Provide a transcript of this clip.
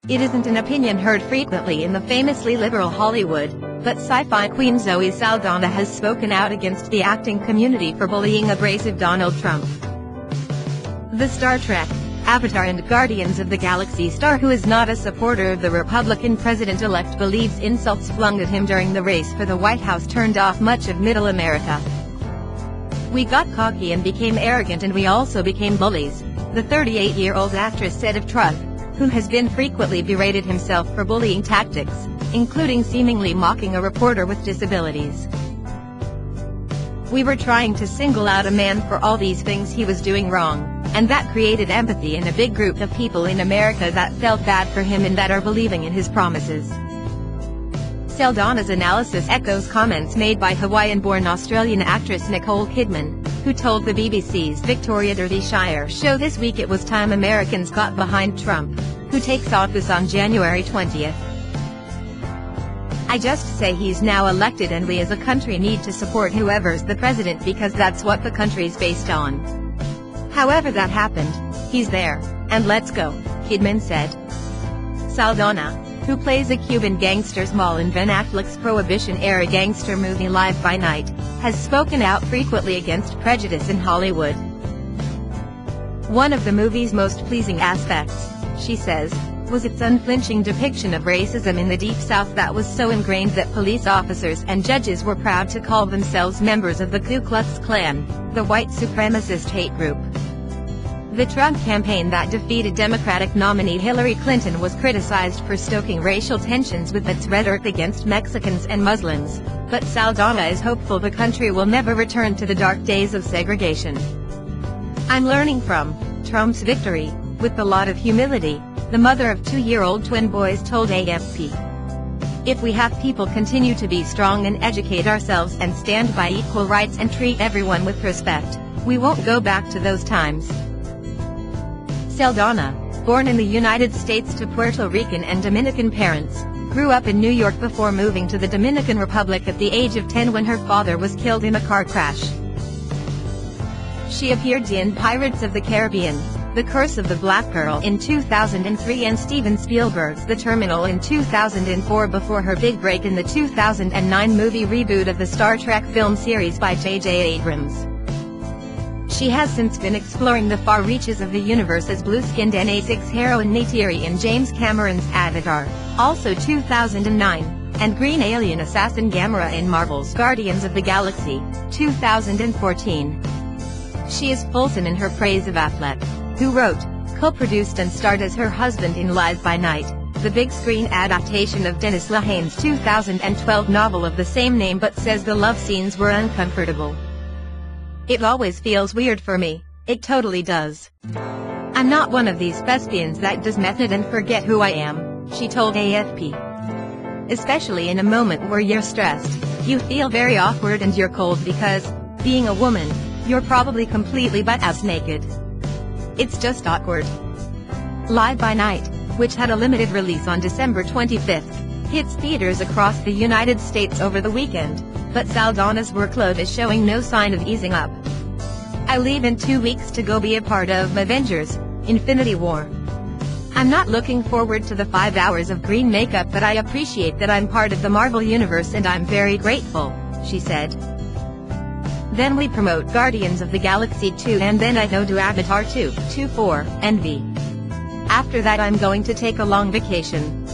It isn't an opinion heard frequently in the famously liberal Hollywood, but sci-fi queen Zoe Saldana has spoken out against the acting community for bullying abrasive Donald Trump. The Star Trek, Avatar and Guardians of the Galaxy star, who is not a supporter of the Republican president-elect, believes insults flung at him during the race for the White House turned off much of middle America. "We got cocky and became arrogant, and we also became bullies," the 38-year-old actress said of Trump, who has been frequently berated himself for bullying tactics, including seemingly mocking a reporter with disabilities. "We were trying to single out a man for all these things he was doing wrong, and that created empathy in a big group of people in America that felt bad for him and that are believing in his promises." Saldana's analysis echoes comments made by Hawaiian-born Australian actress Nicole Kidman, who told the BBC's Victoria Derbyshire show this week it was time Americans got behind Trump, who takes office on January 20th. "I just say he's now elected and we as a country need to support whoever's the president because that's what the country's based on. However that happened, he's there, and let's go," Kidman said. Saldana, who plays a Cuban gangster Small in Ben Affleck's Prohibition-era gangster movie Live by Night, has spoken out frequently against prejudice in Hollywood. "One of the movie's most pleasing aspects," she says, "was its unflinching depiction of racism in the Deep South that was so ingrained that police officers and judges were proud to call themselves members of the Ku Klux Klan, the white supremacist hate group." The Trump campaign that defeated Democratic nominee Hillary Clinton was criticized for stoking racial tensions with its rhetoric against Mexicans and Muslims, but Saldana is hopeful the country will never return to the dark days of segregation. "I'm learning from Trump's victory with a lot of humility," the mother of 2-year-old twin boys told AFP. "If we have people continue to be strong and educate ourselves and stand by equal rights and treat everyone with respect, we won't go back to those times." Saldana, born in the United States to Puerto Rican and Dominican parents, grew up in New York before moving to the Dominican Republic at the age of 10 when her father was killed in a car crash. She appeared in Pirates of the Caribbean, The Curse of the Black Pearl in 2003 and Steven Spielberg's The Terminal in 2004 before her big break in the 2009 movie reboot of the Star Trek film series by J.J. Abrams. She has since been exploring the far reaches of the universe as blue-skinned NA6 heroine Neytiri in James Cameron's Avatar, also 2009, and green alien assassin Gamora in Marvel's Guardians of the Galaxy, 2014. She is fulsome in her praise of Affleck, who wrote, co-produced and starred as her husband in Live by Night, the big-screen adaptation of Dennis Lehane's 2012 novel of the same name, but says the love scenes were uncomfortable. "It always feels weird for me, it totally does. I'm not one of these thespians that does method and forget who I am," she told AFP. "Especially in a moment where you're stressed, you feel very awkward and you're cold because, being a woman, you're probably completely butt-ass naked. It's just awkward." Live by Night, which had a limited release on December 25th, hits theaters across the United States over the weekend, but Saldana's workload is showing no sign of easing up. "I leave in 2 weeks to go be a part of Avengers: Infinity War. I'm not looking forward to the 5 hours of green makeup, but I appreciate that I'm part of the Marvel Universe and I'm very grateful," she said. "Then we promote Guardians of the Galaxy 2 and then I go do Avatar 2, 4, and V. After that I'm going to take a long vacation."